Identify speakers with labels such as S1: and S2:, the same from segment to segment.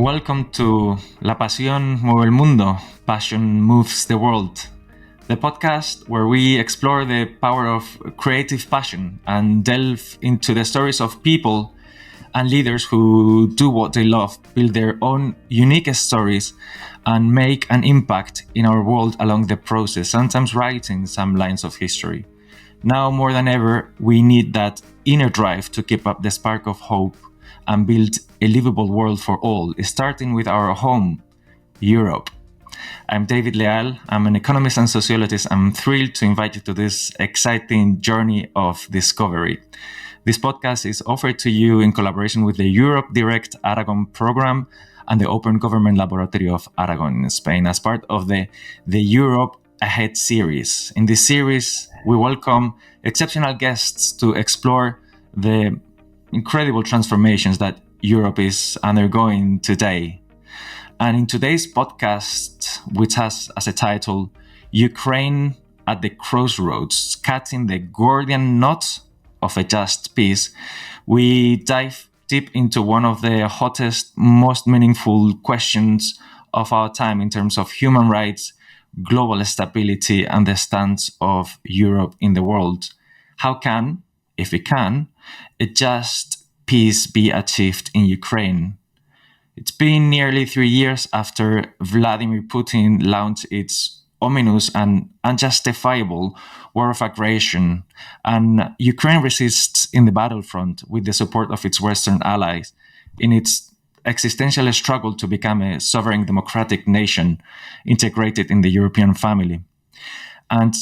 S1: Welcome to La Pasión Mueve el Mundo, Passion Moves the World, the podcast where we explore the power of creative passion and delve into the stories of people and leaders who do what they love, build their own unique stories, and make an impact in our world along the process, sometimes writing some lines of history. Now more than ever, we need that inner drive to keep up the spark of hope and build a livable world for all, starting with our home, Europe. I'm David Leal. I'm an economist and sociologist. I'm thrilled to invite you to this exciting journey of discovery. This podcast is offered to you in collaboration with the Europe Direct Aragon program and the Open Government Laboratory of Aragon in Spain as part of the Europe Ahead series. In this series, we welcome exceptional guests to explore the incredible transformations that Europe is undergoing today. And in today's podcast, which has as a title, Ukraine at the Crossroads, Cutting the Gordian Knot of a Just Peace, we dive deep into one of the hottest, most meaningful questions of our time in terms of human rights, global stability, and the stance of Europe in the world. How can, if it can, a just peace be achieved in Ukraine? It's been nearly 3 years after Vladimir Putin launched its ominous and unjustifiable war of aggression, and Ukraine resists in the battlefront with the support of its Western allies in its existential struggle to become a sovereign democratic nation integrated in the European family. And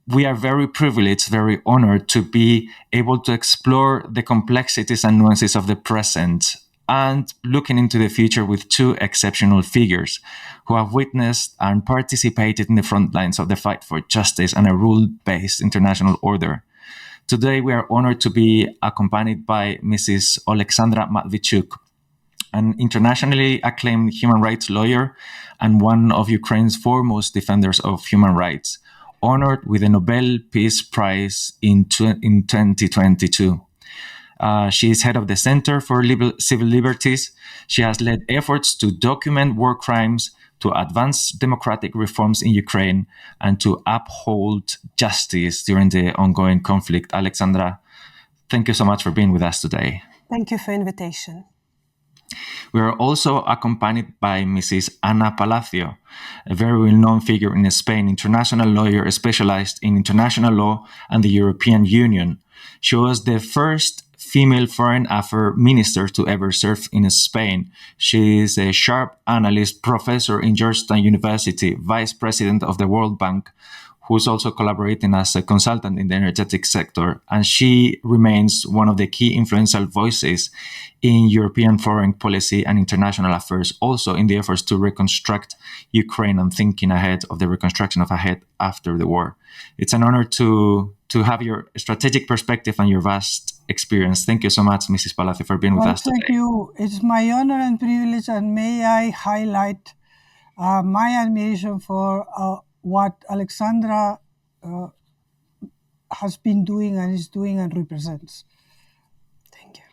S1: we are very privileged, very honored to be able to explore the complexities and nuances of the present and looking into the future with two exceptional figures who have witnessed and participated in the front lines of the fight for justice and a rule-based international order. Today, we are honored to be accompanied by Mrs. Oleksandra Matviichuk, an internationally acclaimed human rights lawyer and one of Ukraine's foremost defenders of human rights, honored with the Nobel Peace Prize in 2022. She is head of the Center for Civil Liberties. She has led efforts to document war crimes, to advance democratic reforms in Ukraine, and to uphold justice during the ongoing conflict. Oleksandra, thank you so much for being with us today.
S2: Thank you for the invitation.
S1: We are also accompanied by Mrs. Ana Palacio, a very well-known figure in Spain, international lawyer specialized in international law and the European Union. She was the first female foreign affairs minister to ever serve in Spain. She is a sharp analyst, professor in Georgetown University, vice president of the World Bank, who is also collaborating as a consultant in the energetic sector. And she remains one of the key influential voices in European foreign policy and international affairs, also in the efforts to reconstruct Ukraine and thinking ahead of the reconstruction of ahead after the war. It's an honor to have your strategic perspective and your vast experience. Thank you so much, Mrs. Palacio, for being with us today.
S3: Thank you. It's my honor and privilege, and may I highlight my admiration for what Oleksandra has been doing and is doing and represents.
S2: Thank you.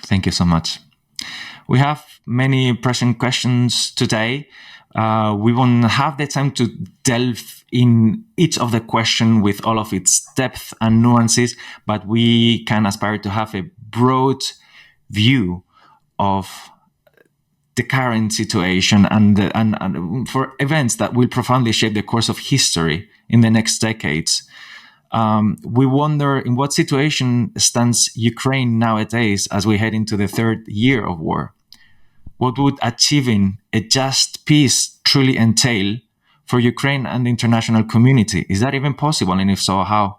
S1: Thank you so much. We have many pressing questions today. We won't have the time to delve in each of the questions with all of its depth and nuances, but we can aspire to have a broad view of the current situation and for events that will profoundly shape the course of history in the next decades. We wonder in what situation stands Ukraine nowadays as we head into the third year of war. What would achieving a just peace truly entail for Ukraine and the international community? Is that even possible? And if so, how?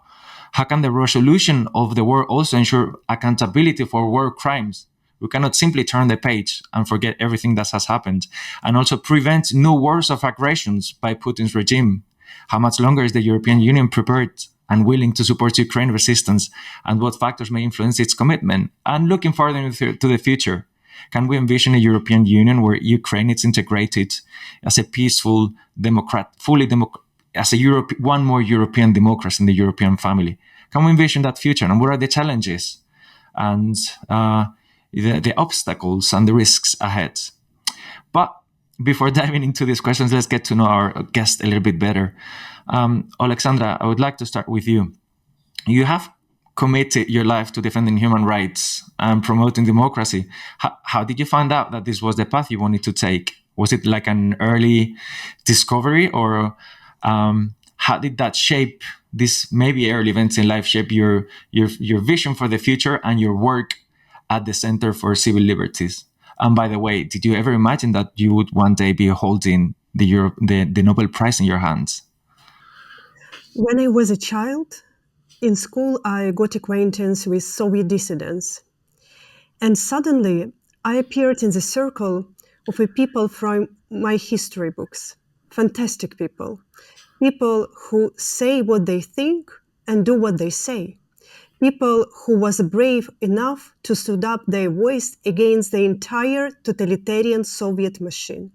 S1: How can the resolution of the war also ensure accountability for war crimes? We cannot simply turn the page and forget everything that has happened, and also prevent new wars of aggressions by Putin's regime. How much longer is the European Union prepared and willing to support Ukraine resistance, and what factors may influence its commitment? And looking farther to the future, can we envision a European Union where Ukraine is integrated as a peaceful, one more European democracy in the European family? Can we envision that future? And what are the challenges and the obstacles and the risks ahead? But before diving into these questions, let's get to know our guest a little bit better. Oleksandra, I would like to start with you. You have committed your life to defending human rights and promoting democracy. How did you find out that this was the path you wanted to take? Was it like an early discovery, or how did that shape this maybe early events in life shape your vision for the future and your work at the Center for Civil Liberties? And by the way, did you ever imagine that you would one day be holding the Nobel Prize in your hands?
S2: When I was a child, in school, I got acquaintance with Soviet dissidents. And suddenly, I appeared in the circle of the people from my history books. Fantastic people. People who say what they think and do what they say. People who was brave enough to stood up their voice against the entire totalitarian Soviet machine.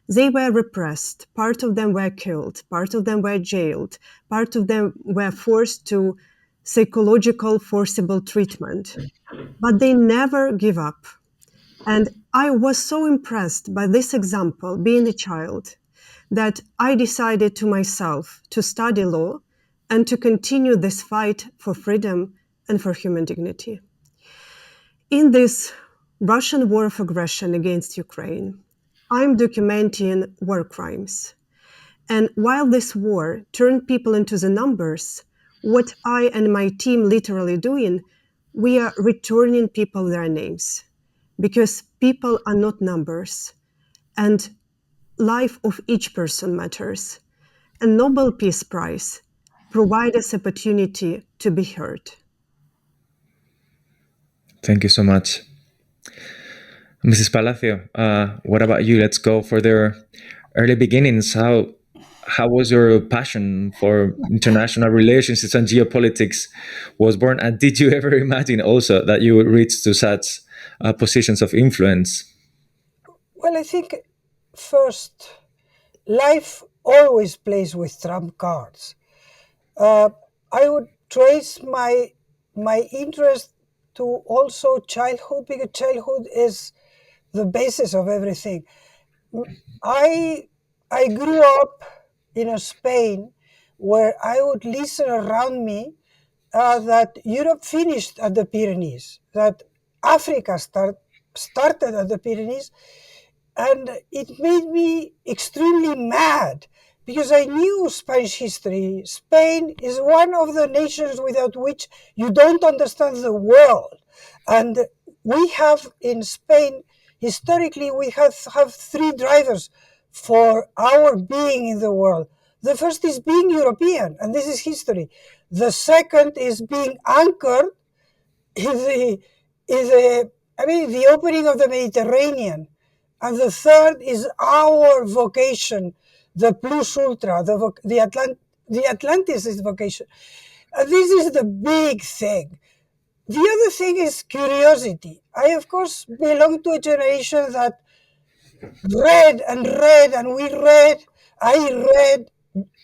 S2: They were repressed. Part of them were killed. Part of them were jailed. Part of them were forced to psychological forcible treatment. But they never give up. And I was so impressed by this example, being a child, that I decided to myself to study law and to continue this fight for freedom and for human dignity. In this Russian war of aggression against Ukraine, I'm documenting war crimes. And while this war turned people into the numbers, what I and my team literally doing, we are returning people their names, because people are not numbers, and life of each person matters. And Nobel Peace Prize provides us opportunity to be heard.
S1: Thank you so much. Mrs. Palacio, what about you? Let's go for their early beginnings. How was your passion for international relationships and geopolitics was born? And did you ever imagine also that you would reach to such positions of influence?
S3: Well, I think first, life always plays with trump cards. I would trace my interest to also childhood, because childhood is the basis of everything. I grew up in a Spain where I would listen around me that Europe finished at the Pyrenees, that Africa started at the Pyrenees, and it made me extremely mad because I knew Spanish history. Spain is one of the nations without which you don't understand the world. And we have in Spain, historically, we have three drivers for our being in the world. The first is being European, and this is history. The second is being anchored in the opening of the Mediterranean. And the third is our vocation, the plus ultra, the Atlantis vocation. And this is the big thing. The other thing is curiosity. I, of course, belong to a generation that read, and we read. I read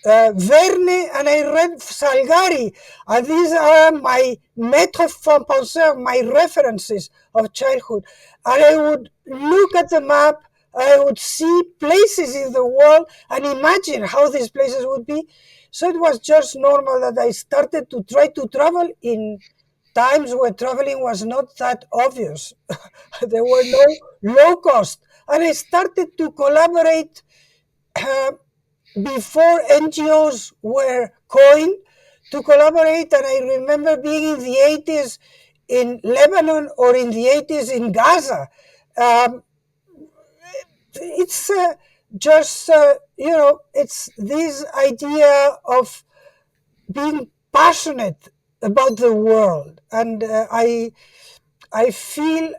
S3: Verne and I read Salgari, and these are my méthode de pensée, my references of childhood. And I would look at the map, I would see places in the world and imagine how these places would be. So it was just normal that I started to try to travel in times where traveling was not that obvious. There were no low cost. And I started to collaborate before NGOs were coined, to collaborate. And I remember being in the 80s in Lebanon or in the 80s in Gaza. It's it's this idea of being passionate about the world. And I feel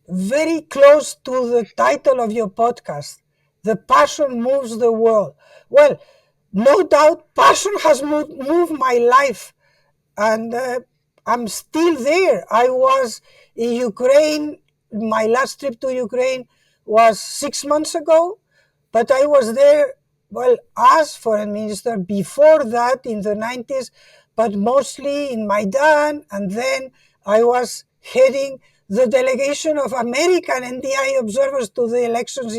S3: very close to the title of your podcast, The Passion Moves the World. Well, no doubt passion has moved my life, and I'm still there. I was in Ukraine. My last trip to Ukraine was 6 months ago, but I was there, well, as foreign minister before that in the 90s, but mostly in Maidan, and then I was heading the delegation of American NDI observers to the elections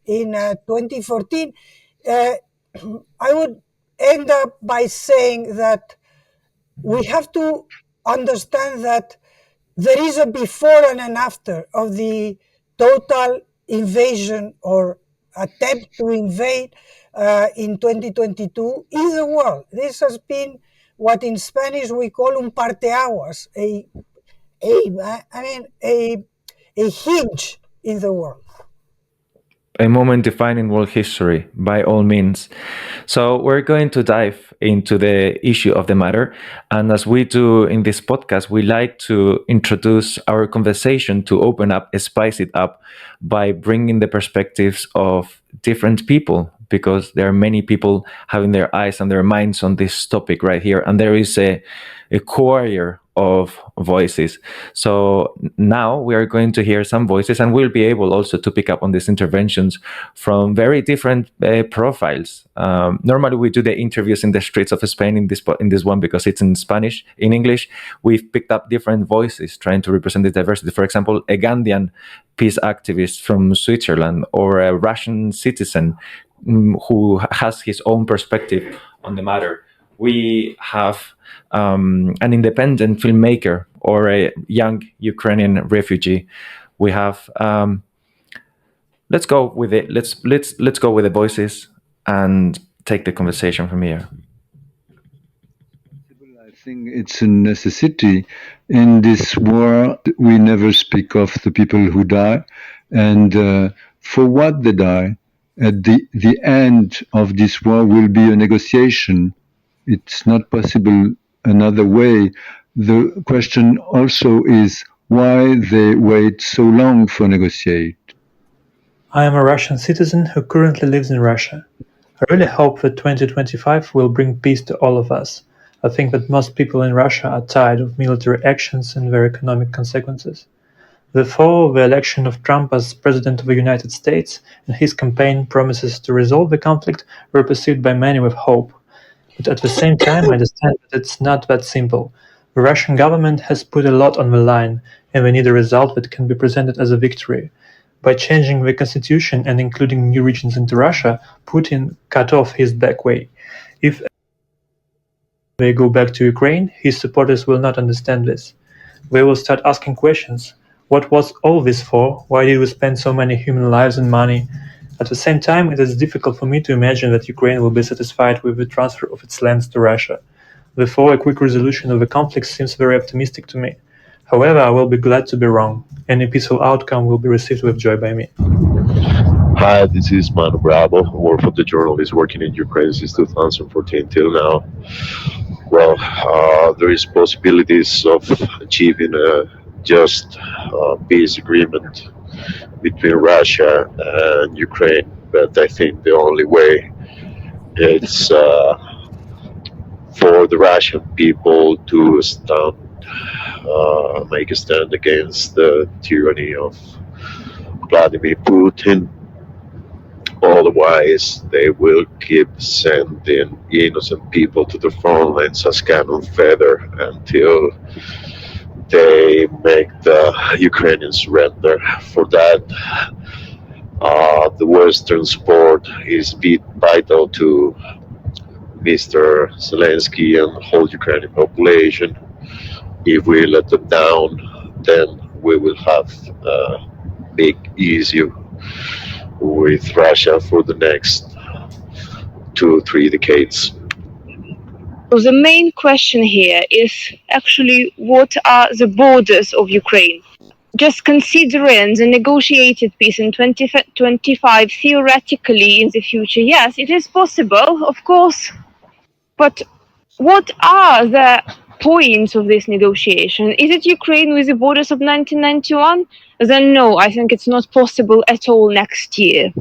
S3: in 2014, I would end up by saying that we have to understand that there is a before and an after of the total invasion or attempt to invade in 2022 in the world. This has been what in Spanish we call un parteaguas, a hinge in the world.
S1: A moment defining world history, by all means. So we're going to dive into the issue of the matter. And as we do in this podcast, we like to introduce our conversation to open up, spice it up by bringing the perspectives of different people, because there are many people having their eyes and their minds on this topic right here. And there is a choir of voices. So now we are going to hear some voices, and we'll be able also to pick up on these interventions from very different profiles. Normally we do the interviews in the streets of Spain in this one because it's in Spanish. In English, we've picked up different voices trying to represent the diversity. For example, a Ghanaian peace activist from Switzerland, or a Russian citizen who has his own perspective on the matter. We have an independent filmmaker or a young Ukrainian refugee. We have. Let's go with it. Let's go with the voices and take the conversation from here.
S4: I think it's a necessity. In this war, we never speak of the people who die and for what they die. At the end of this war will be a negotiation. It's not possible another way. The question also is why they wait so long for negotiate.
S5: I am a Russian citizen who currently lives in Russia. I really hope that 2025 will bring peace to all of us. I think that most people in Russia are tired of military actions and their economic consequences. Therefore, the election of Trump as President of the United States and his campaign promises to resolve the conflict were perceived by many with hope. But at the same time, I understand that it's not that simple. The Russian government has put a lot on the line, and we need a result that can be presented as a victory. By changing the constitution and including new regions into Russia, Putin cut off his back way. If they go back to Ukraine, his supporters will not understand this. They will start asking questions. What was all this for? Why did we spend so many human lives and money? At the same time, it is difficult for me to imagine that Ukraine will be satisfied with the transfer of its lands to Russia. Therefore, a quick resolution of the conflict seems very optimistic to me. However, I will be glad to be wrong. Any peaceful outcome will be received with joy by me.
S6: Hi, this is Manu Bravo. I work for the journalist working in Ukraine since 2014 till now. Well, there is possibilities of achieving a just peace agreement between Russia and Ukraine, but I think the only way is for the Russian people to stand, make a stand against the tyranny of Vladimir Putin. Otherwise, they will keep sending innocent people to the front lines as cannon fodder until they make the Ukrainians surrender. For that, the Western support is vital to Mr. Zelensky and the whole Ukrainian population. If we let them down, then we will have a big issue with Russia for the next 2-3 decades.
S7: The main question here is actually what are the borders of Ukraine? Just considering the negotiated peace in 2025 theoretically in the future, yes, it is possible, of course. But what are the points of this negotiation? Is it Ukraine with the borders of 1991? Then no, I think it's not possible at all next year.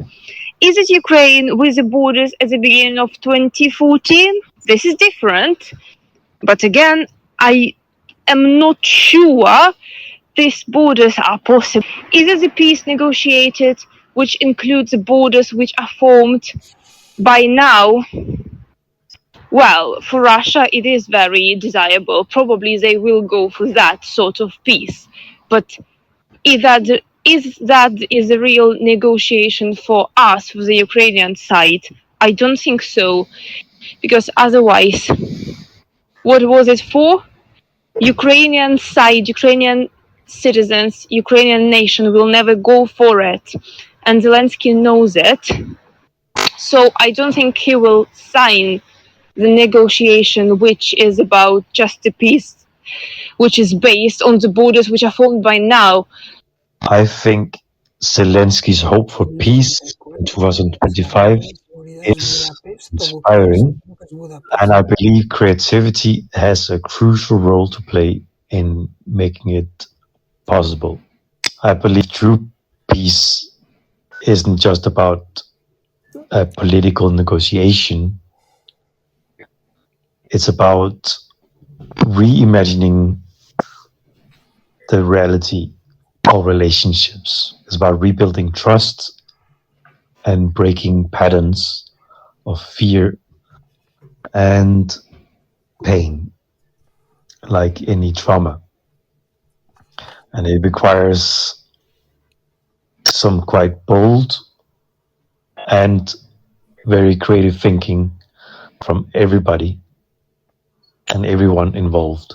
S7: Is it Ukraine with the borders at the beginning of 2014? This is different. But again, I am not sure these borders are possible. Is it the peace negotiated, which includes the borders which are formed by now? Well, for Russia, it is very desirable. Probably they will go for that sort of peace. But Is the real negotiation for us, for the Ukrainian side? I don't think so, because otherwise, what was it for? Ukrainian side, Ukrainian citizens, Ukrainian nation will never go for it, and Zelensky knows it. So I don't think he will sign the negotiation, which is about just a peace, which is based on the borders which are formed by now.
S8: I think Zelensky's hope for peace in 2025 is inspiring, and I believe creativity has a crucial role to play in making it possible. I believe true peace isn't just about a political negotiation. It's about reimagining the reality of relationships. It's about rebuilding trust and breaking patterns of fear and pain, like any trauma. And it requires some quite bold and very creative thinking from everybody and everyone involved.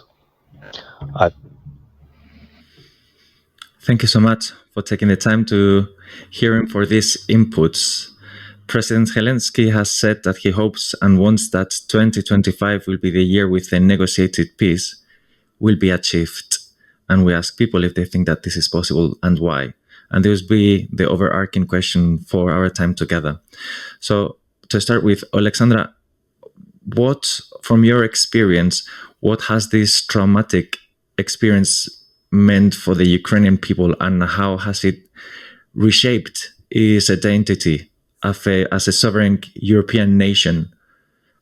S1: Thank you so much for taking the time to hear him for these inputs. President Zelensky has said that he hopes and wants that 2025 will be the year with a negotiated peace will be achieved. And we ask people if they think that this is possible and why. And this will be the overarching question for our time together. So to start with, Oleksandra, what, from your experience, what has this traumatic experience meant for the Ukrainian people, and how has it reshaped its identity as a sovereign European nation?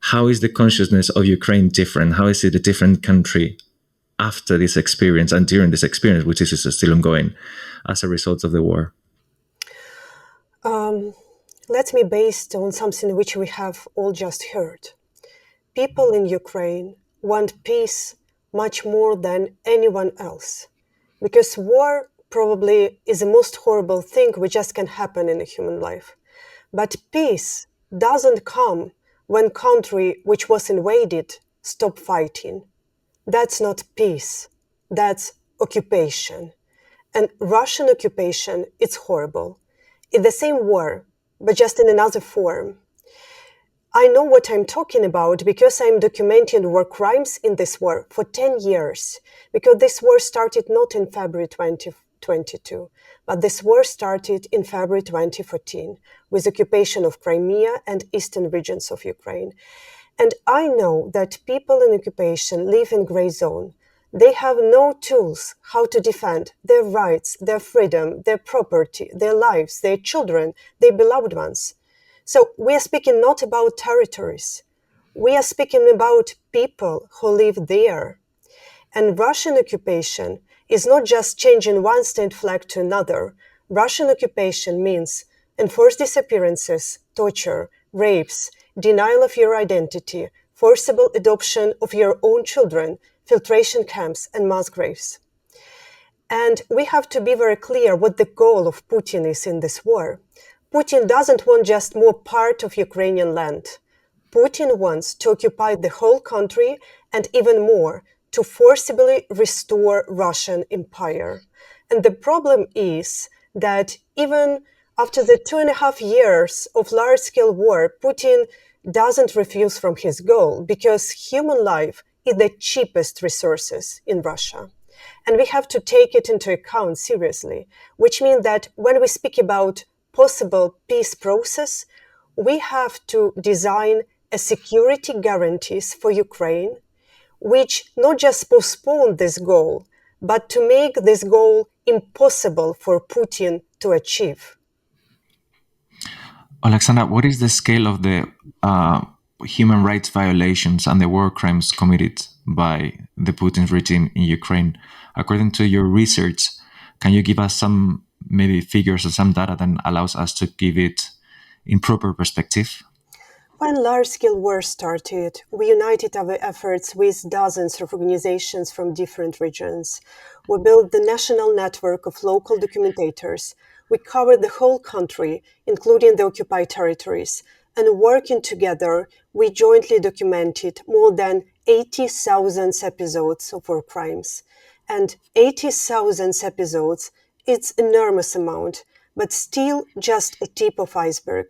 S1: How is the consciousness of Ukraine different? How is it a different country after this experience and during this experience, which is still ongoing as a result of the war?
S2: Let me based on something which we have all just heard. People in Ukraine want peace much more than anyone else, because war probably is the most horrible thing which just can happen in a human life. But peace doesn't come when country which was invaded stop fighting. That's not peace, that's occupation. And Russian occupation, it's horrible. It's the same war, but just in another form. I know what I'm talking about because I'm documenting war crimes in this war for 10 years, because this war started not in February 2022, but this war started in February 2014 with occupation of Crimea and eastern regions of Ukraine. And I know that people in occupation live in gray zone. They have no tools how to defend their rights, their freedom, their property, their lives, their children, their beloved ones. So we are speaking not about territories. We are speaking about people who live there. And Russian occupation is not just changing one state flag to another. Russian occupation means enforced disappearances, torture, rapes, denial of your identity, forcible adoption of your own children, filtration camps, and mass graves. And we have to be very clear what the goal of Putin is in this war. Putin doesn't want just more part of Ukrainian land. Putin wants to occupy the whole country and even more, to forcibly restore Russian empire. And the problem is that even after the 2.5 years of large-scale war, Putin doesn't refuse from his goal, because human life is the cheapest resources in Russia. And we have to take it into account seriously, which means that when we speak about possible peace process, we have to design a security guarantees for Ukraine, which not just postpone this goal, but to make this goal impossible for Putin to achieve.
S1: Oleksandra, what is the scale of the human rights violations and the war crimes committed by the Putin regime in Ukraine? According to your research, can you give us some maybe figures or some data that allows us to give it in proper perspective?
S2: When large-scale war started, we united our efforts with dozens of organizations from different regions. We built the national network of local documentators. We covered the whole country, including the occupied territories. And working together, we jointly documented more than 80,000 episodes of war crimes. And 80,000 episodes, it's an enormous amount, but still just a tip of iceberg,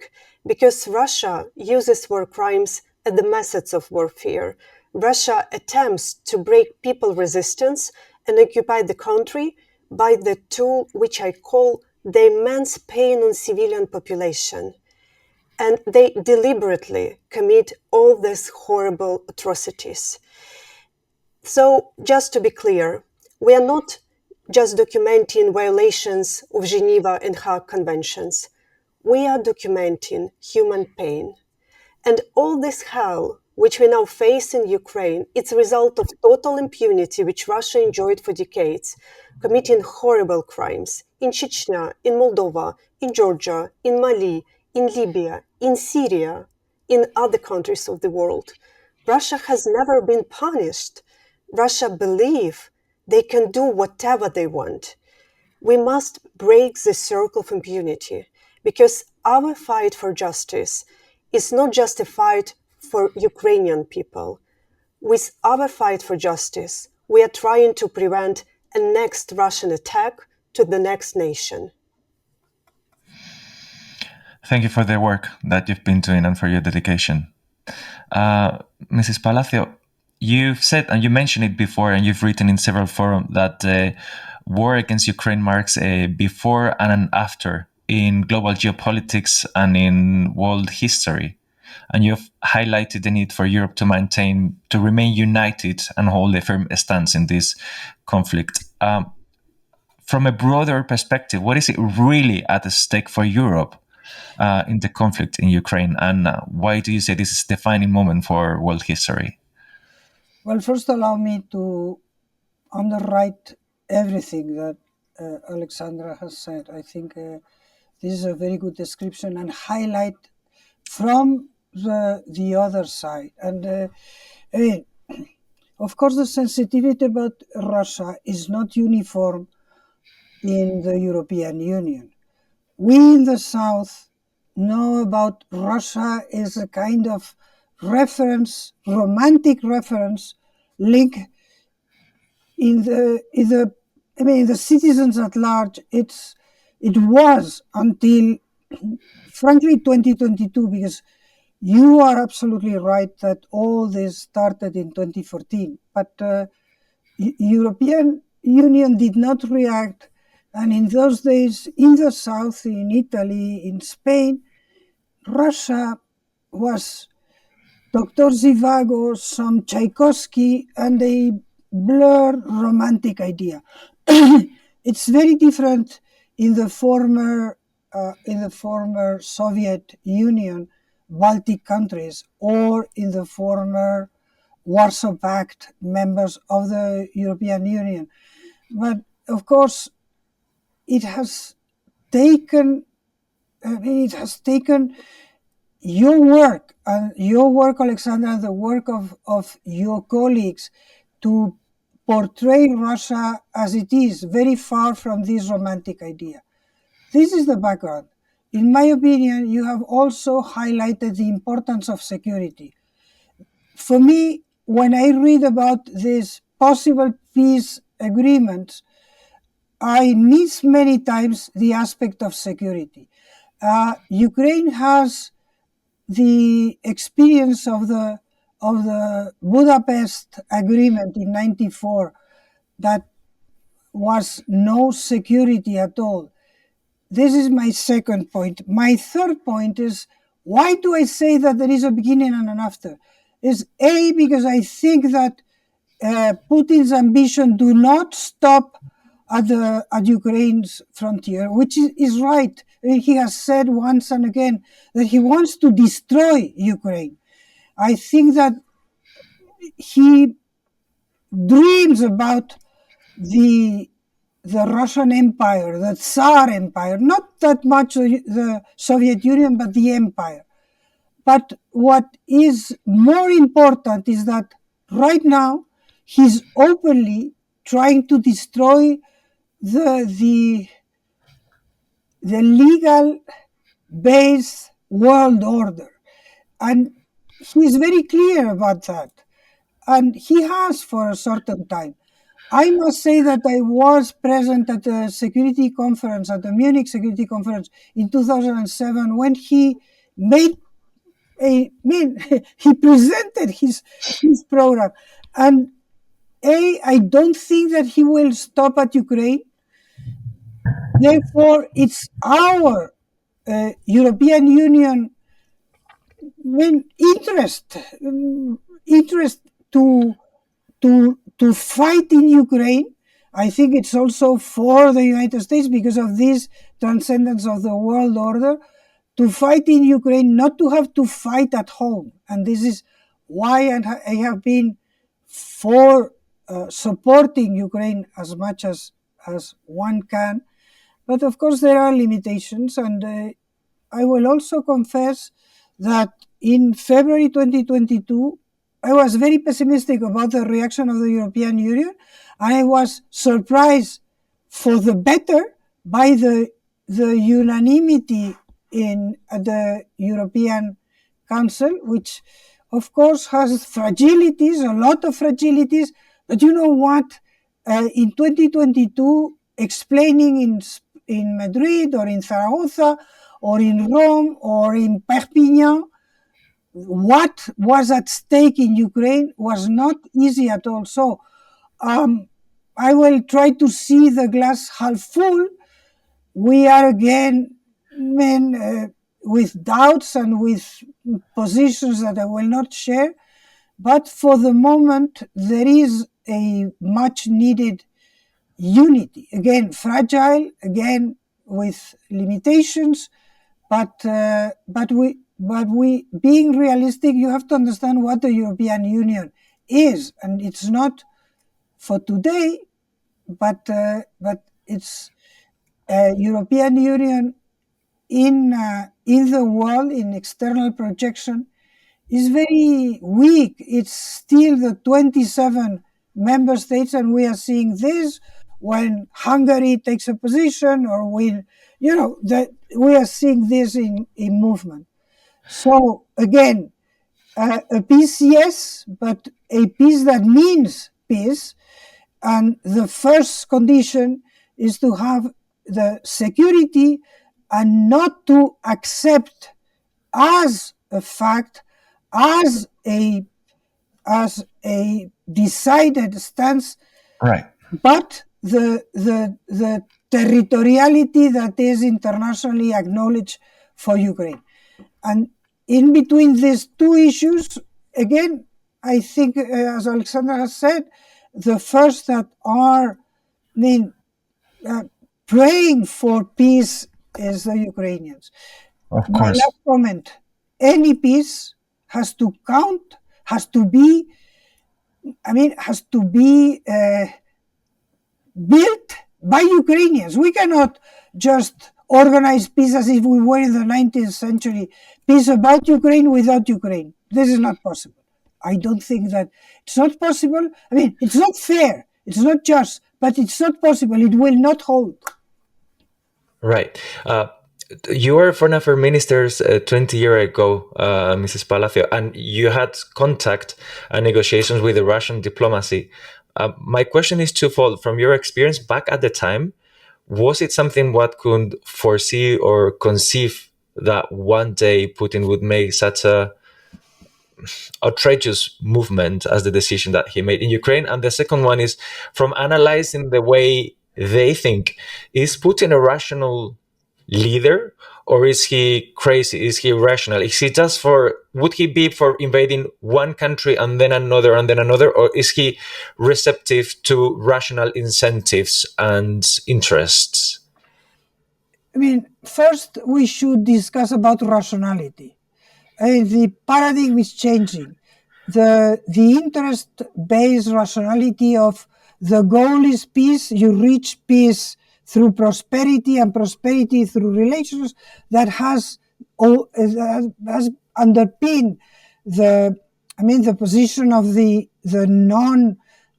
S2: because Russia uses war crimes as the methods of warfare. Russia attempts to break people resistance and occupy the country by the tool which I call the immense pain on civilian population. And they deliberately commit all these horrible atrocities. So, just to be clear, we are not just documenting violations of Geneva and Hague Conventions. We are documenting human pain. And all this hell, which we now face in Ukraine, it's a result of total impunity which Russia enjoyed for decades, committing horrible crimes in Chechnya, in Moldova, in Georgia, in Mali, in Libya, in Syria, in other countries of the world. Russia has never been punished. Russia believes they can do whatever they want. We must break the circle of impunity, because our fight for justice is not just a fight for Ukrainian people. With our fight for justice, we are trying to prevent a next Russian attack to the next nation.
S1: Thank you for the work that you've been doing and for your dedication. Mrs. Palacio, you've said, and you mentioned it before, and you've written in several forums that the war against Ukraine marks a before and an after in global geopolitics and in world history. And you've highlighted the need for Europe to remain united and hold a firm stance in this conflict. From a broader perspective, what is it really at stake for Europe in the conflict in Ukraine, and why do you say this is a defining moment for world history?
S3: Well, first allow me to underwrite everything that Oleksandra has said. I think this is a very good description and highlight from the other side. And of course, the sensitivity about Russia is not uniform in the European Union. We in the South know about Russia as a kind of reference, romantic reference link in the citizens at large. It was until frankly 2022, because you are absolutely right that all this started in 2014, but European Union did not react. And in those days, in the South, in Italy, in Spain, Russia was Dr. Zhivago, some Tchaikovsky, and a blurred romantic idea. It's very different in the former Soviet Union, Baltic countries, or in the former Warsaw Pact members of the European Union. But of course, it has taken your work, Oleksandra, the work of your colleagues to portray Russia as it is, very far from this romantic idea. This is the background. In my opinion, you have also highlighted the importance of security. For me, when I read about these possible peace agreements, I miss many times the aspect of security. Ukraine has the experience of the Budapest Agreement in '94 that was no security at all. This is my second point. My third point is, why do I say that there is a beginning and an after? Is A, because I think that Putin's ambition do not stop at Ukraine's frontier, which is right. He has said once and again that he wants to destroy Ukraine. I think that he dreams about the Russian Empire, the Tsar Empire, not that much the Soviet Union, but the empire. But what is more important is that right now he's openly trying to destroy the legal base world order. And he's very clear about that. And he has for a certain time. I must say that I was present at the security conference, at the Munich Security Conference in 2007, when he made he presented his program. And I don't think that he will stop at Ukraine. Therefore, it's our European Union interest to fight in Ukraine. I think it's also for the United States, because of this transcendence of the world order, to fight in Ukraine, not to have to fight at home. And this is why I have been for supporting Ukraine as much as one can. But of course, there are limitations. And I will also confess that in February 2022, I was very pessimistic about the reaction of the European Union. And I was surprised for the better by the unanimity in the European Council, which of course has fragilities, a lot of fragilities. But you know what? In 2022, explaining in Madrid or in Zaragoza or in Rome or in Perpignan what was at stake in Ukraine was not easy at all. So I will try to see the glass half full. We are again with doubts and with positions that I will not share. But for the moment, there is a much needed unity. Again, fragile, again with limitations, but we being realistic, you have to understand what the European Union is, and it's not for today, but it's a European Union in the world, in external projection, is very weak. It's still the 27 member states, and we are seeing this when Hungary takes a position, or when, that we are seeing this in movement. So again, a peace, yes, but a peace that means peace. And the first condition is to have the security and not to accept as a fact, as a decided stance,
S1: right,
S3: but the territoriality that is internationally acknowledged for Ukraine. And in between these two issues, again, I think, as Oleksandra has said, the first that are praying for peace is the Ukrainians.
S1: of
S3: My
S1: course.
S3: last comment: any peace has to count, has to be built by Ukrainians. We cannot just organize peace as if we were in the 19th century, peace about Ukraine without Ukraine. This is not possible. I don't think that it's not possible. It's not fair, it's not just, but it's not possible. It will not hold.
S1: Right. You were foreign affairs ministers 20 years ago, Mrs. Palacio, and you had contact and negotiations with the Russian diplomacy. My question is twofold. From your experience back at the time, was it something what could foresee or conceive that one day Putin would make such a outrageous movement as the decision that he made in Ukraine? And the second one is, from analyzing the way they think, is Putin a rational leader, or is he crazy? Is he irrational? Is he just would he be for invading one country and then another, or is he receptive to rational incentives and interests?
S3: First we should discuss about rationality. The paradigm is changing. The interest-based rationality of the goal is peace, you reach peace through prosperity, and prosperity through relations, that has underpin the position of the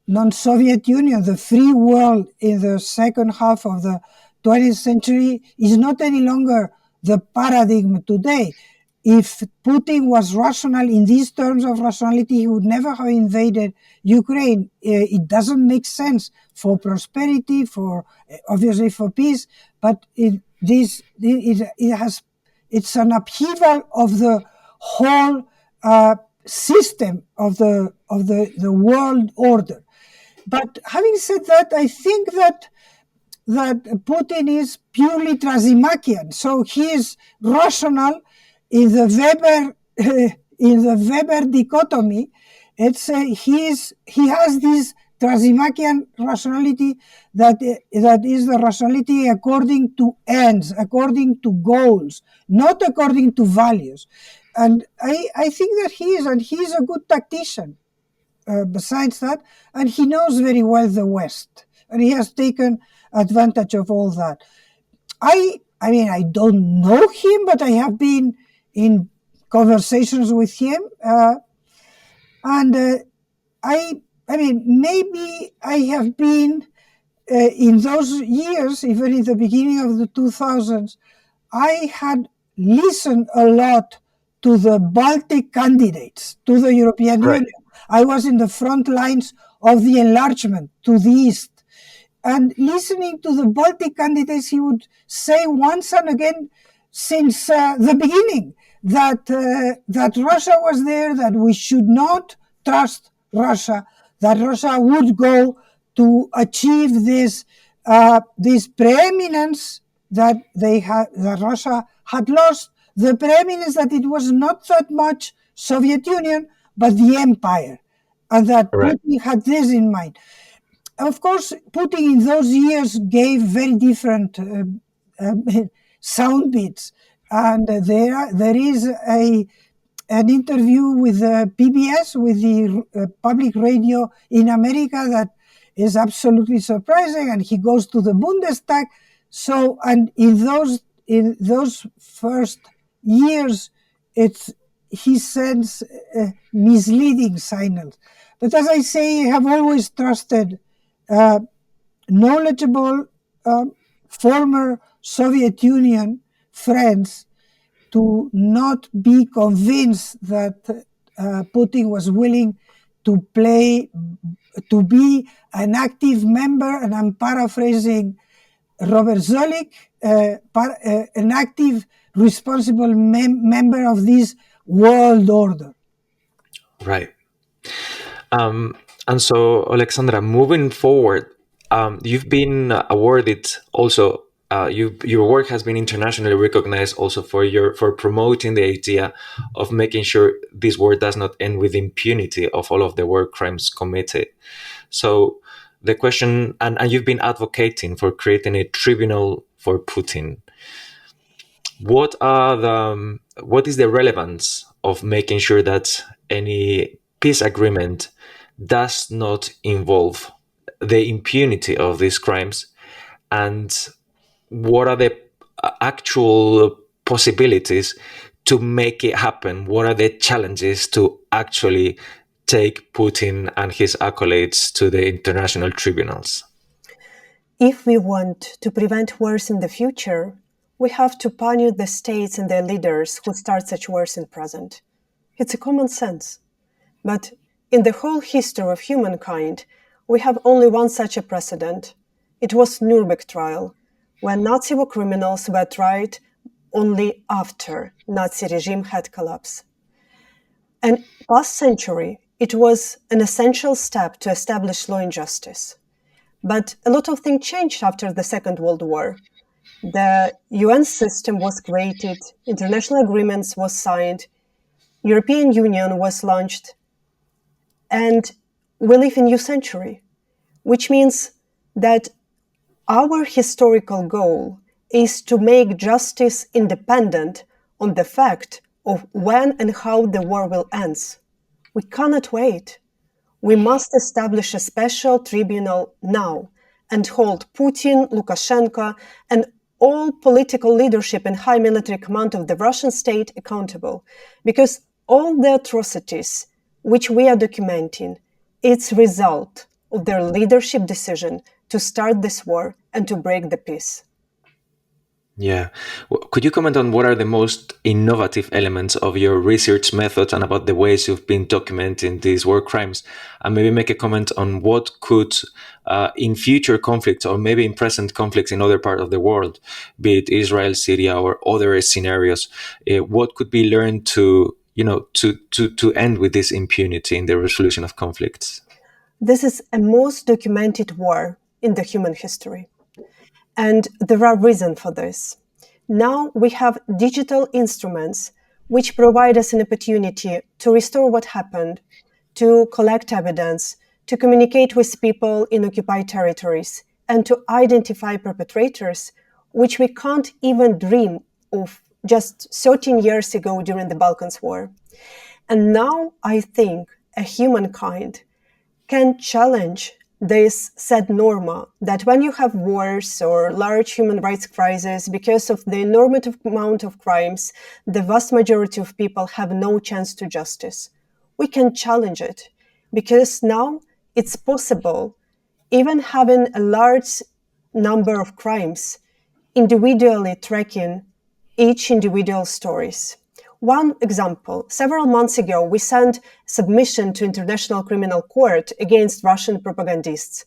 S3: non-Soviet Union, the free world in the second half of the 20th century is not any longer the paradigm today. If Putin was rational in these terms of rationality, he would never have invaded Ukraine. It doesn't make sense for prosperity, obviously for peace, but it's an upheaval of the whole system of the world order. But having said that, I think that Putin is purely Trazimachian. So he is rational in the Weber dichotomy. He has this Trazimachian rationality that is the rationality according to ends, according to goals, not according to values. And I think that he is a good tactician. Besides that, and he knows very well the West, and he has taken advantage of all that. I don't know him, but I have been in conversations with him, maybe I have been in those years, even in the beginning of the 2000s, I had listened a lot to the Baltic candidates to the European Union. I was in the front lines of the enlargement to the east. And listening to the Baltic candidates, he would say once and again since the beginning that Russia was there, that we should not trust Russia, that Russia would go to achieve this preeminence that Russia had lost, the preeminence that it was not that much Soviet Union, but the empire, and that Putin had this in mind. Of course, Putin in those years gave very different sound bits, and there is an interview with PBS, with the public radio in America, that is absolutely surprising, and he goes to the Bundestag. So, and in those first years, he sends misleading signals. But as I say, I have always trusted knowledgeable former Soviet Union friends to not be convinced that Putin was willing to be an active member, and I'm paraphrasing Robert Zoellick, an active, responsible member of this world order.
S1: Right. And so, Oleksandra, moving forward, you've been awarded also. Your work has been internationally recognized also for promoting the idea of making sure this war does not end with impunity of all of the war crimes committed. So the question, and you've been advocating for creating a tribunal for Putin. What is the relevance of making sure that any peace agreement does not involve the impunity of these crimes, and what are the actual possibilities to make it happen? What are the challenges to actually take Putin and his acolytes to the international tribunals?
S2: If we want to prevent wars in the future, we have to punish the states and their leaders who start such wars in present. It's a common sense. But in the whole history of humankind, we have only one such a precedent. It was Nuremberg trial, when Nazi war criminals were tried only after Nazi regime had collapsed. And past century, it was an essential step to establish law and justice. But a lot of things changed after the Second World War. The UN system was created, international agreements was signed, European Union was launched, and we live in a new century, which means that our historical goal is to make justice independent on the fact of when and how the war will end. We cannot wait. We must establish a special tribunal now and hold Putin, Lukashenko, and all political leadership and high military command of the Russian state accountable, because all the atrocities which we are documenting, it's result of their leadership decision to start this war and to break the peace.
S1: Yeah. Could you comment on what are the most innovative elements of your research methods and about the ways you've been documenting these war crimes? And maybe make a comment on what could, in future conflicts or maybe in present conflicts in other parts of the world, be it Israel, Syria, or other scenarios, what could be learned to, to end with this impunity in the resolution of conflicts?
S2: This is a most documented war in the human history. And there are reasons for this. Now we have digital instruments which provide us an opportunity to restore what happened, to collect evidence, to communicate with people in occupied territories, and to identify perpetrators, which we can't even dream of just 13 years ago during the Balkans War. And now I think humankind can challenge this said norma that when you have wars or large human rights crises, because of the enormous amount of crimes, the vast majority of people have no chance to justice. We can challenge it because now it's possible, even having a large number of crimes, individually tracking each individual stories. One example, several months ago, we sent submission to International Criminal Court against Russian propagandists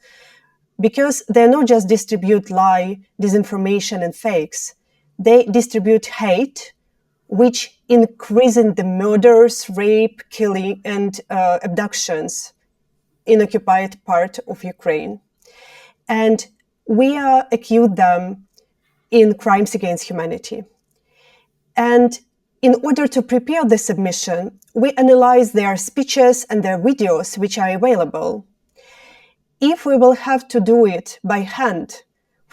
S2: because they not just distribute lie, disinformation, and fakes. They distribute hate, which increasing the murders, rape, killing, and abductions in occupied part of Ukraine. And we accuse them in crimes against humanity. And in order to prepare the submission, we analyze their speeches and their videos which are available. If we will have to do it by hand,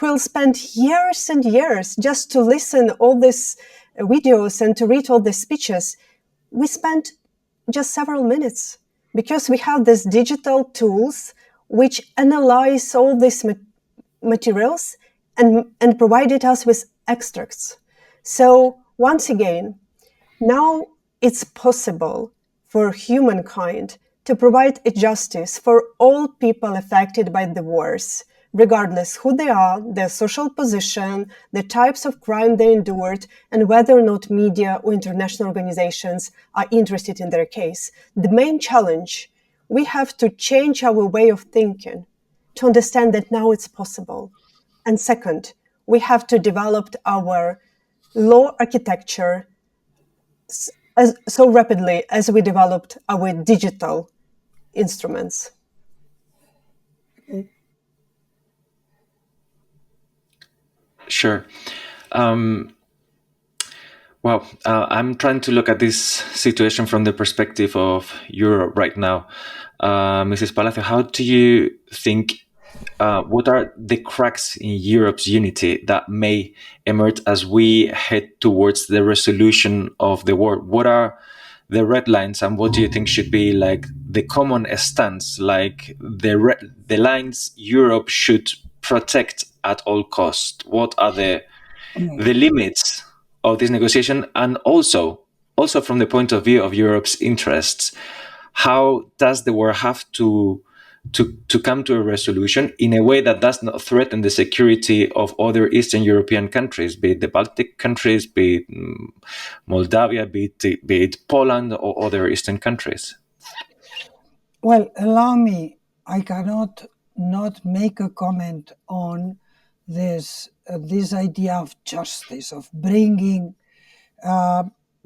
S2: we'll spend years and years just to listen all these videos and to read all the speeches. We spent just several minutes because we have these digital tools which analyze all these materials and provided us with extracts. So once again, now it's possible for humankind to provide a justice for all people affected by the wars, regardless who they are, their social position, the types of crime they endured, and whether or not media or international organizations are interested in their case. The main challenge, we have to change our way of thinking to understand that now it's possible. And second, we have to develop our law architecture so rapidly as we developed our digital instruments.
S1: Sure. I'm trying to look at this situation from the perspective of Europe right now. Mrs. Palacio, how do you think, what are the cracks in Europe's unity that may emerge as we head towards the resolution of the war? What are the red lines, and what do you think should be like the common stance, like the lines Europe should protect at all costs? What are the limits of this negotiation, and also from the point of view of Europe's interests? How does the war have to come to a resolution in a way that does not threaten the security of other Eastern European countries, be it the Baltic countries, be it Moldavia, be it Poland or other Eastern countries?
S3: Well, allow me, I cannot not make a comment on this idea of justice, of bringing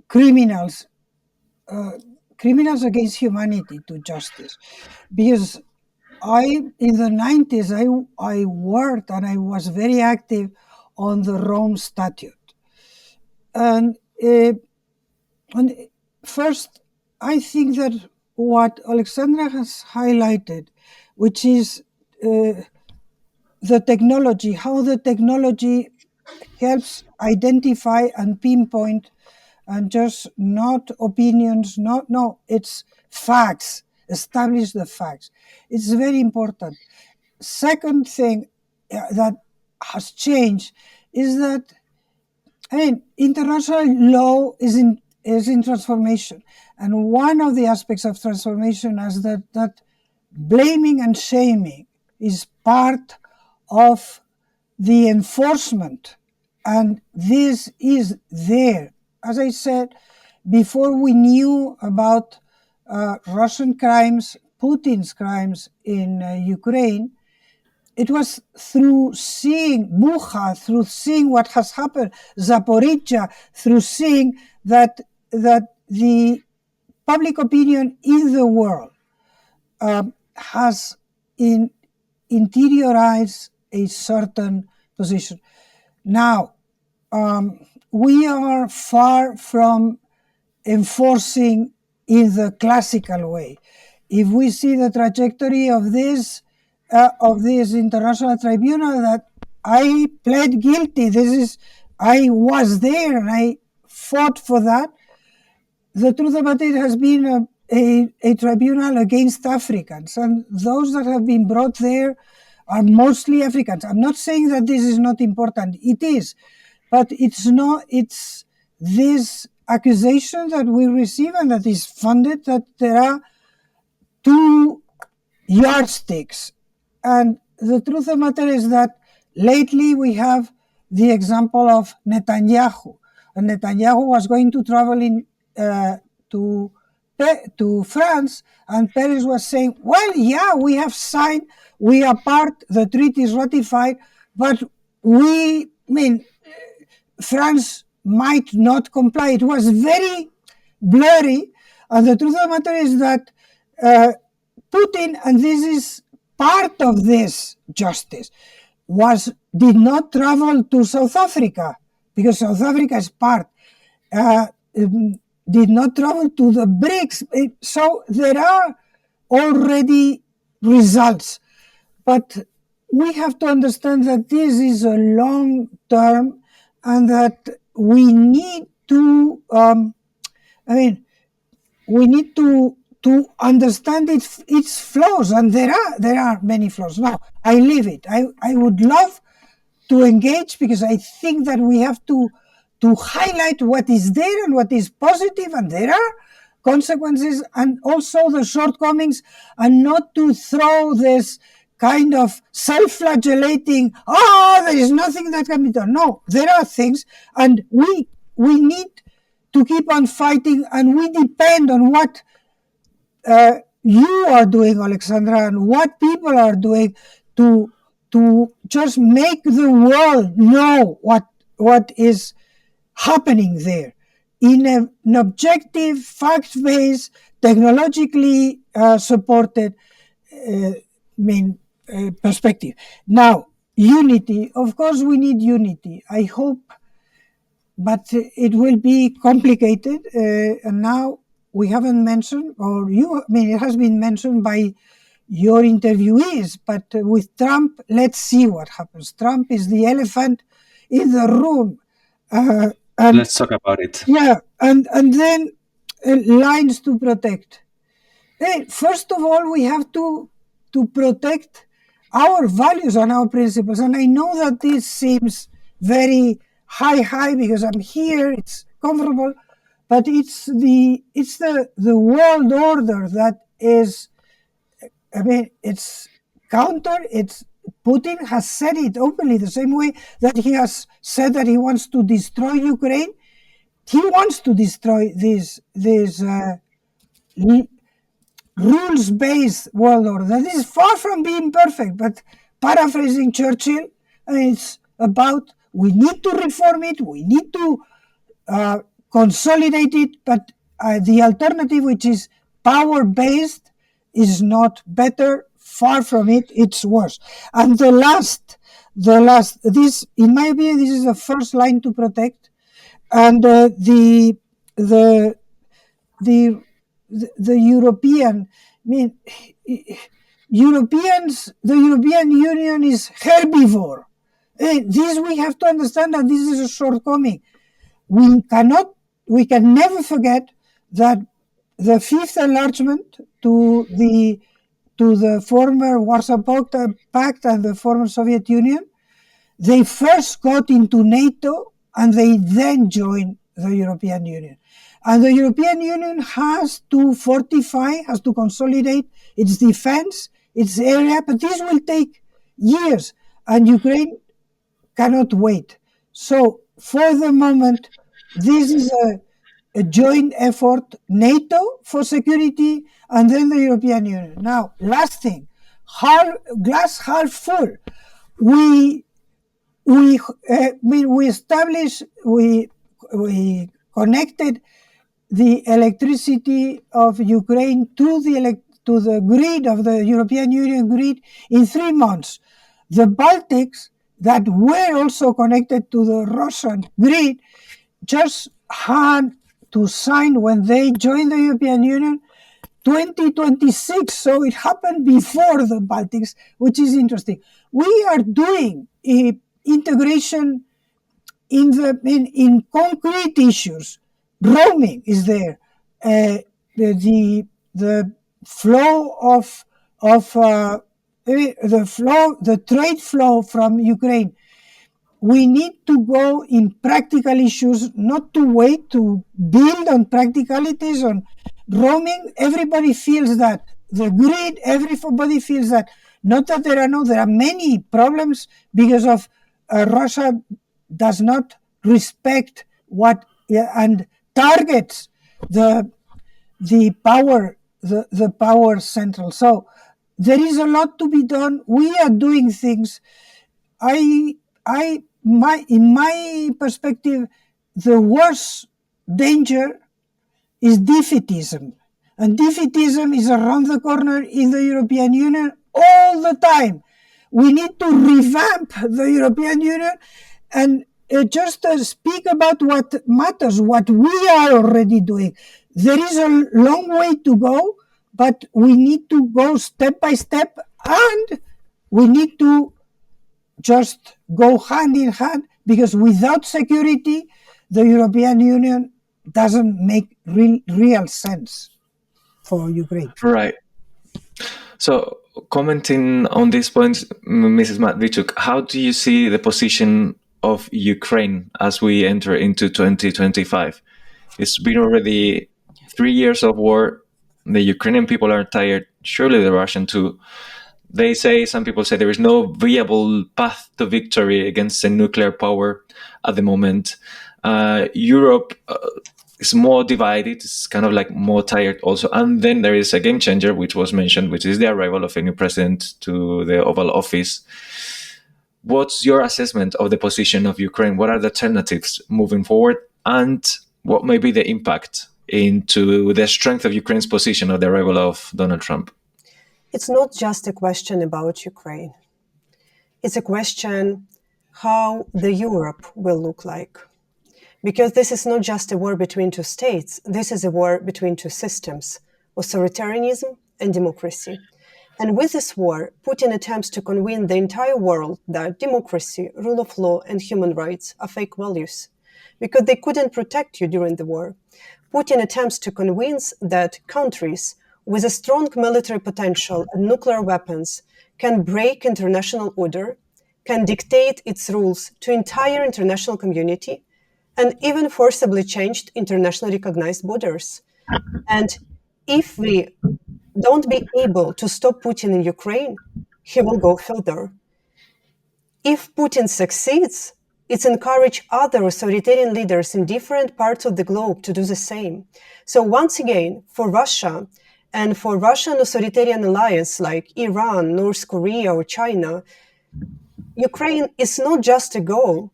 S3: criminals against humanity to justice. Because in the 90s, I worked and I was very active on the Rome Statute. And first, I think that what Oleksandra has highlighted, which is the technology, how the technology helps identify and pinpoint, and just not opinions, it's facts, establish the facts. It's very important. Second thing that has changed is that, international law is in transformation. And one of the aspects of transformation is that blaming and shaming is part of the enforcement. And this is there. As I said, before we knew about Russian crimes, Putin's crimes in Ukraine, it was through seeing Bucha, through seeing what has happened, Zaporizhzhia, through seeing that the public opinion in the world has interiorized a certain position. Now, we are far from enforcing in the classical way. If we see the trajectory of this international tribunal, that I pled guilty, I was there and I fought for that. The truth about it has been a tribunal against Africans, and those that have been brought there are mostly Africans. I'm not saying that this is not important. It is, but it's this accusation that we receive and that is funded, that there are two yardsticks. And the truth of the matter is that lately we have the example of Netanyahu. And Netanyahu was going to travel to France, and Paris was saying, well, yeah, we have signed, we are part, the treaty is ratified, but France might not comply. It was very blurry. And the truth of the matter is that Putin, and this is part of this justice, did not travel to South Africa, because South Africa is part, did not travel to the BRICS. So there are already results. But we have to understand that this is a long term, and that we need to, we need to understand its flaws, and there are many flaws. Now, I leave it. I would love to engage, because I think that we have to highlight what is there and what is positive, and there are consequences and also the shortcomings, and not to throw this kind of self-flagellating, there is nothing that can be done. No, there are things, and we need to keep on fighting, and we depend on what you are doing, Oleksandra, and what people are doing to just make the world know what is happening there in an objective, fact-based, technologically supported perspective. Now, unity, of course we need unity. I hope, but it will be complicated. And now we haven't mentioned, it has been mentioned by your interviewees, but with Trump, let's see what happens. Trump is the elephant in the room.
S1: Let's talk about it.
S3: Yeah, and then lines to protect. First of all, we have to protect our values and our principles. And I know that this seems very high because I'm here, it's comfortable, but it's the world order that is, it's counter. It's Putin has said it openly, the same way that he has said that he wants to destroy Ukraine. He wants to destroy this rules-based world order that is far from being perfect. But paraphrasing Churchill, it's about, we need to reform it, we need to consolidate it, but the alternative, which is power-based, is not better. Far from it, it's worse. And the last, this, in my opinion, this is the first line to protect. And the European, Europeans, the European Union is herbivore. This we have to understand, and this is a shortcoming. We can never forget that the fifth enlargement to the former Warsaw Pact and the former Soviet Union, They first got into NATO and they then joined the European Union. And the European Union has to fortify, has to consolidate its defense, its area, but this will take years, and Ukraine cannot wait. So for the moment, this is a joint effort, NATO for security, and then the European Union. Now, last thing, glass half full. We connected the electricity of Ukraine to the grid of the European Union grid in 3 months. The Baltics that were also connected to the Russian grid just had to sign when they joined the European Union 2026. So it happened before the Baltics, which is interesting. We are doing integration in concrete issues. Roaming is there. The flow of the trade flow from Ukraine. We need to go in practical issues, not to wait to build on practicalities on roaming. Everybody feels that. The grid, everybody feels that. Not that there are many problems because of Russia does not respect and targets the power central. So there is a lot to be done. We are doing things. In my perspective, the worst danger is defeatism. And defeatism is around the corner in the European Union all the time. We need to revamp the European Union and just speak about what matters, what we are already doing. There is a long way to go, but we need to go step by step, and we need to just go hand in hand, because without security, the European Union doesn't make real sense for Ukraine.
S1: Right. So, commenting on this point, Mrs. Matviichuk, how do you see the position of Ukraine as we enter into 2025? It's been already 3 years of war. The Ukrainian people are tired. Surely the Russian too. Some people say there is no viable path to victory against a nuclear power at the moment. Europe is more divided. It's kind of like more tired also. And then there is a game changer, which was mentioned, which is the arrival of a new president to the Oval Office. What's your assessment of the position of Ukraine? What are the alternatives moving forward? And what may be the impact into the strength of Ukraine's position of the arrival of Donald Trump?
S2: It's not just a question about Ukraine. It's a question how the Europe will look like. Because this is not just a war between two states. This is a war between two systems, authoritarianism and democracy. And with this war, Putin attempts to convince the entire world that democracy, rule of law, and human rights are fake values, because they couldn't protect you during the war. Putin attempts to convince that countries with a strong military potential and nuclear weapons can break international order, can dictate its rules to entire international community, and even forcibly changed internationally recognized borders. And if we don't be able to stop Putin in Ukraine, he will go further. If Putin succeeds, it's encourage other authoritarian leaders in different parts of the globe to do the same. So once again, for Russia and for Russian authoritarian alliance like Iran, North Korea, or China, Ukraine is not just a goal,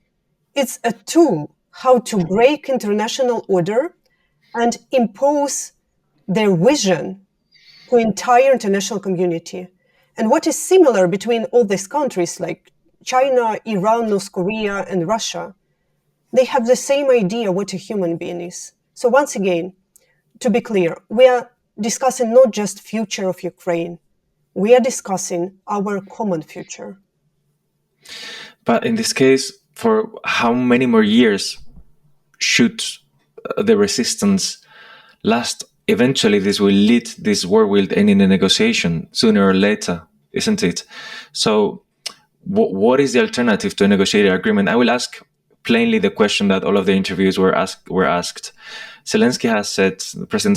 S2: it's a tool how to break international order and impose their vision to entire international community. And what is similar between all these countries like China, Iran, North Korea, and Russia, they have the same idea what a human being is. So once again, to be clear, we are discussing not just future of Ukraine, we are discussing our common future.
S1: But in this case, for how many more years should the resistance last? Eventually, this war will end in a negotiation sooner or later, isn't it? So what is the alternative to a negotiated agreement? I will ask plainly the question that all of the interviews were asked. President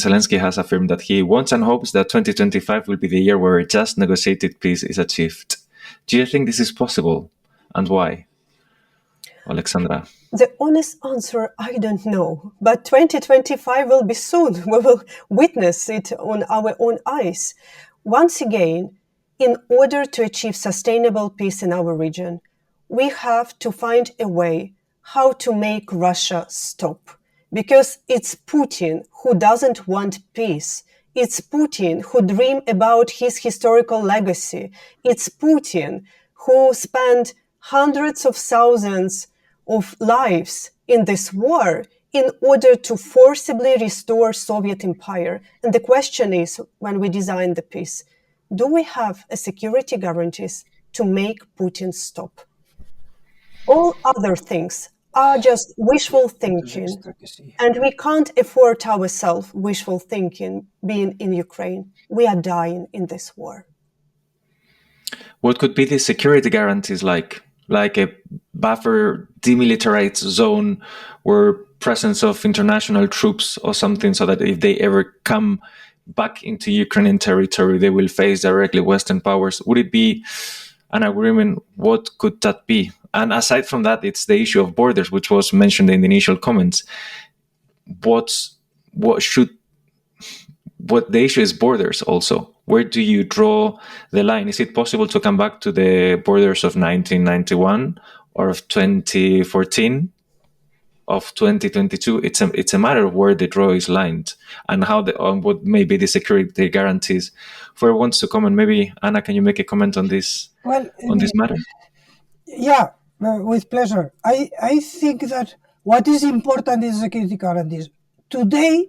S1: Zelensky has affirmed that he wants and hopes that 2025 will be the year where a just negotiated peace is achieved. Do you think this is possible, and why? Oleksandra.
S2: The honest answer, I don't know. But 2025 will be soon. We will witness it on our own eyes. Once again, in order to achieve sustainable peace in our region, we have to find a way how to make Russia stop. Because it's Putin who doesn't want peace. It's Putin who dreams about his historical legacy. It's Putin who spent hundreds of thousands of lives in this war in order to forcibly restore Soviet empire. And the question is, when we design the peace, do we have a security guarantees to make Putin stop? All other things are just wishful thinking, and we can't afford ourselves wishful thinking being in Ukraine. We are dying in this war.
S1: What could be the security guarantees like a buffer demilitarized zone where presence of international troops or something, so that if they ever come back into Ukrainian territory, they will face directly Western powers? Would it be an agreement? What could that be? And aside from that, it's the issue of borders, which was mentioned in the initial comments. What the issue is borders also. Where do you draw the line? Is it possible to come back to the borders of 1991 or of 2014, of 2022? It's a matter of where the draw is lined and how what may be the security guarantees. Whoever wants to comment, maybe Ana, can you make a comment on this? On this matter?
S3: Yeah, with pleasure. I think that what is important is security guarantees. Today,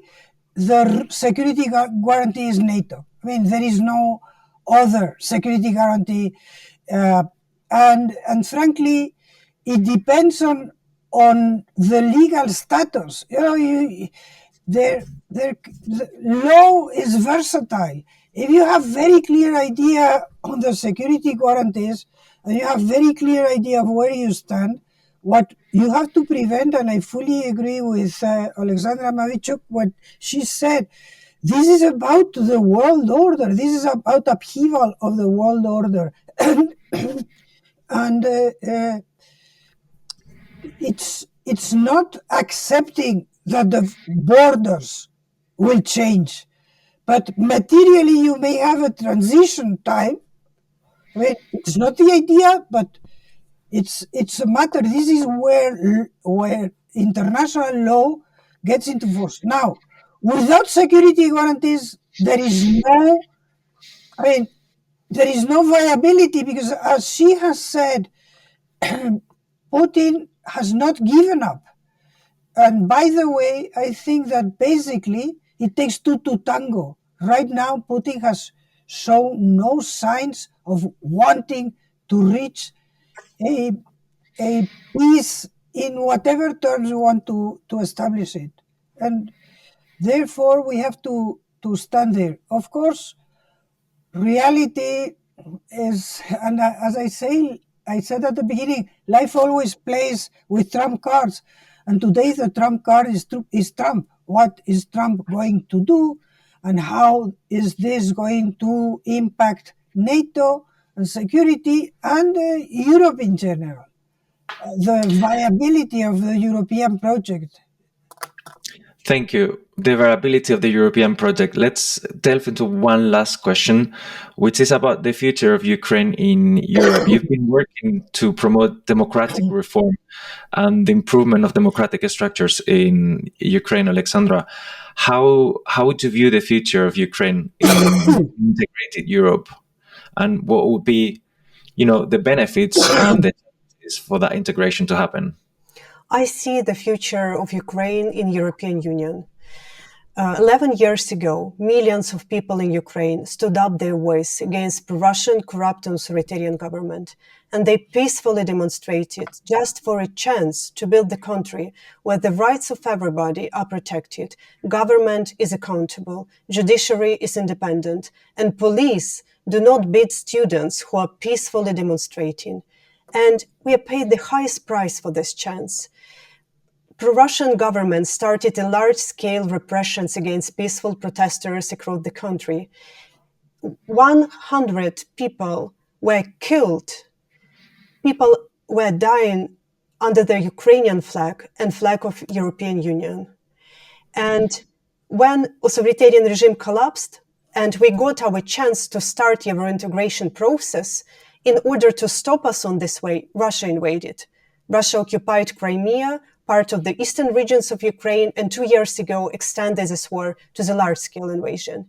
S3: the security guarantee is NATO. I mean, there is no other security guarantee, and frankly, it depends on the legal status. You know, the law is versatile. If you have very clear idea on the security guarantees, and you have very clear idea of where you stand, what you have to prevent, and I fully agree with Oleksandra Matviichuk, what she said, this is about the world order. This is about upheaval of the world order. And it's not accepting that the borders will change. But materially, you may have a transition time. I mean, it's not the idea, but it's a matter. This is where international law gets into force. Now, without security guarantees, there is no viability, because as she has said, Putin has not given up. And by the way, I think that basically it takes two to tango. Right now, Putin has shown no signs of wanting to reach a peace in whatever terms you want to establish it. And therefore, we have to stand there. Of course, reality is, and as I said at the beginning, life always plays with trump cards. And today the trump card is Trump. What is Trump going to do? And how is this going to impact NATO and security and Europe in general? The viability of the European project.
S1: Thank you. The viability of the European project. Let's delve into one last question, which is about the future of Ukraine in Europe. You've been working to promote democratic reform and the improvement of democratic structures in Ukraine, Oleksandra. How would you view the future of Ukraine in integrated Europe? And what would be, the benefits and the challenges for that integration to happen?
S2: I see the future of Ukraine in European Union. 11 years ago, millions of people in Ukraine stood up their voice against Russian corrupt authoritarian government, and they peacefully demonstrated just for a chance to build the country where the rights of everybody are protected, government is accountable, judiciary is independent, and police do not beat students who are peacefully demonstrating. And we have paid the highest price for this chance. Pro-Russian government started a large-scale repressions against peaceful protesters across the country. 100 people were killed. People were dying under the Ukrainian flag and flag of European Union. And when authoritarian regime collapsed and we got our chance to start Euro integration process, in order to stop us on this way, Russia invaded. Russia occupied Crimea, part of the eastern regions of Ukraine, and 2 years ago extended this war to the large-scale invasion.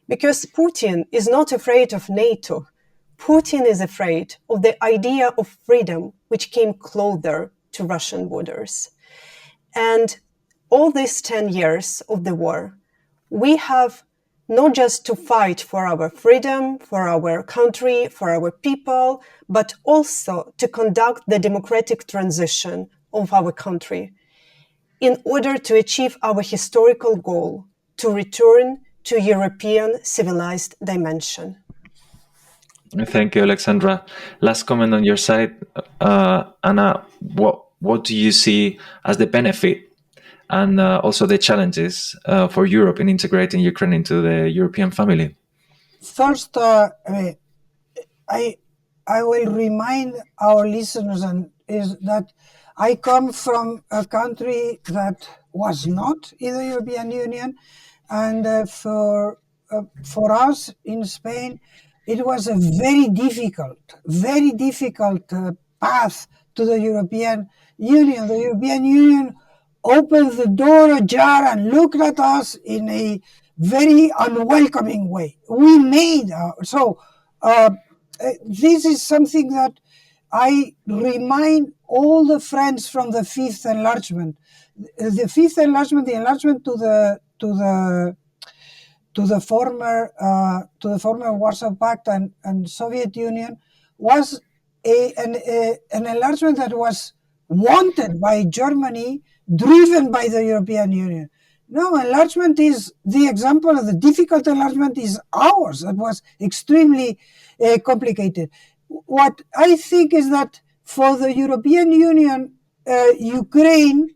S2: Because Putin is not afraid of NATO. Putin is afraid of the idea of freedom, which came closer to Russian borders. And all these 10 years of the war, we have not just to fight for our freedom, for our country, for our people, but also to conduct the democratic transition of our country in order to achieve our historical goal, to return to European civilized dimension.
S1: Thank you, Oleksandra. Last comment on your side, Anna. What do you see as the benefit and also the challenges for Europe in integrating Ukraine into the European family?
S3: First, I will remind our listeners is that I come from a country that was not in the European Union, and for us in Spain, it was a very difficult path to the European Union. The European Union opened the door ajar and looked at us in a very unwelcoming way. We made this is something that I remind all the friends from the fifth enlargement. The fifth enlargement, the enlargement to the former Warsaw Pact and Soviet Union, was an enlargement that was wanted by Germany, driven by the European Union. No, enlargement is the example of the difficult enlargement is ours. That was extremely complicated. What I think is that for the European Union, Ukraine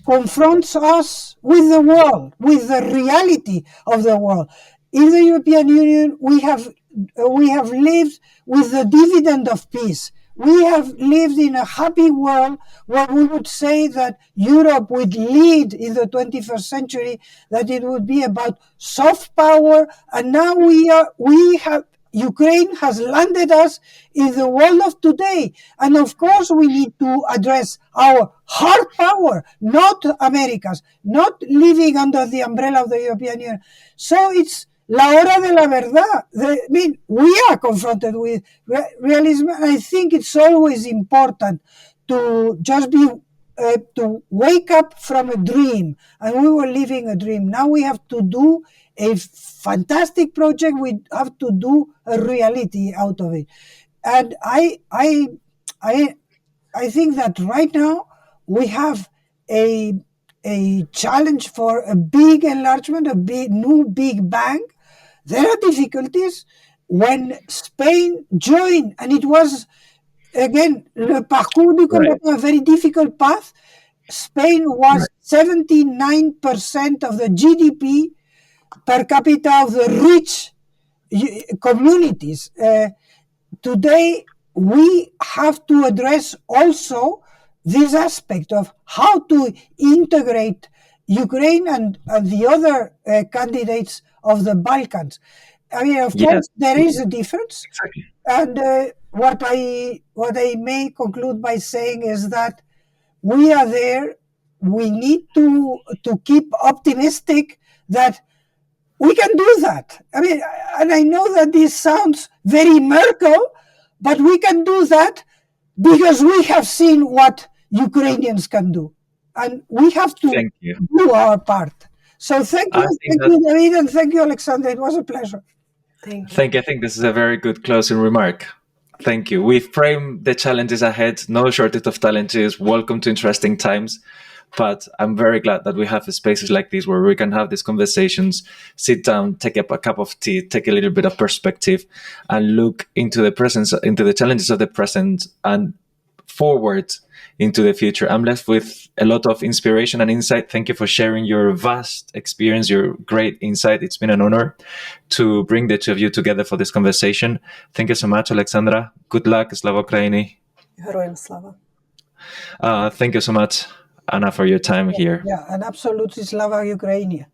S3: confronts us with the world, with the reality of the world. In the European Union, we have lived with the dividend of peace. We have lived in a happy world where we would say that Europe would lead in the 21st century, that it would be about soft power, and now Ukraine has landed us in the world of today. And of course, we need to address our hard power, not America's, not living under the umbrella of the European Union. So it's la hora de la verdad. We are confronted with realism. I think it's always important to just to wake up from a dream. And we were living a dream. Now we have to do a fantastic project. We have to do a reality out of it. And I think that right now we have a challenge for a big enlargement, a new big bang. There are difficulties. When Spain joined, and it was, again, le parcours du combattant, a very difficult path. Spain was 79% of the GDP per capita of the rich communities. Today, we have to address also this aspect of how to integrate Ukraine and the other candidates of the Balkans. I mean, of course, there is a difference.
S1: Exactly.
S3: And what I may conclude by saying is that we are there. We need to keep optimistic that we can do that. I mean, and I know that this sounds very Merkel, but we can do that because we have seen what Ukrainians can do. And we have to do our part. So thank you, David, and thank you, Oleksandra. It was a pleasure.
S1: Thank you. I think this is a very good closing remark. Thank you. We frame the challenges ahead. No shortage of challenges. Welcome to interesting times. But I'm very glad that we have spaces like this where we can have these conversations, sit down, take up a cup of tea, take a little bit of perspective, and look into the present, into the challenges of the present, and forward into the future. I'm left with a lot of inspiration and insight. Thank you for sharing your vast experience, your great insight. It's been an honor to bring the two of you together for this conversation. Thank you so much, Oleksandra. Good luck, Slava Ukraini.
S2: Героям слава.
S1: Thank you so much, Anna, for your time here.
S3: Yeah, and absolutely Slava Ukrainia.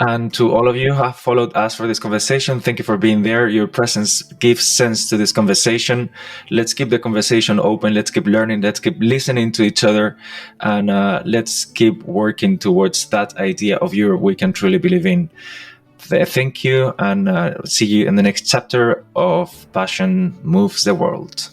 S1: And to all of you who have followed us for this conversation, thank you for being there. Your presence gives sense to this conversation. Let's keep the conversation open. Let's keep learning. Let's keep listening to each other. And let's keep working towards that idea of Europe we can truly believe in. Thank you, and see you in the next chapter of Passion Moves the World.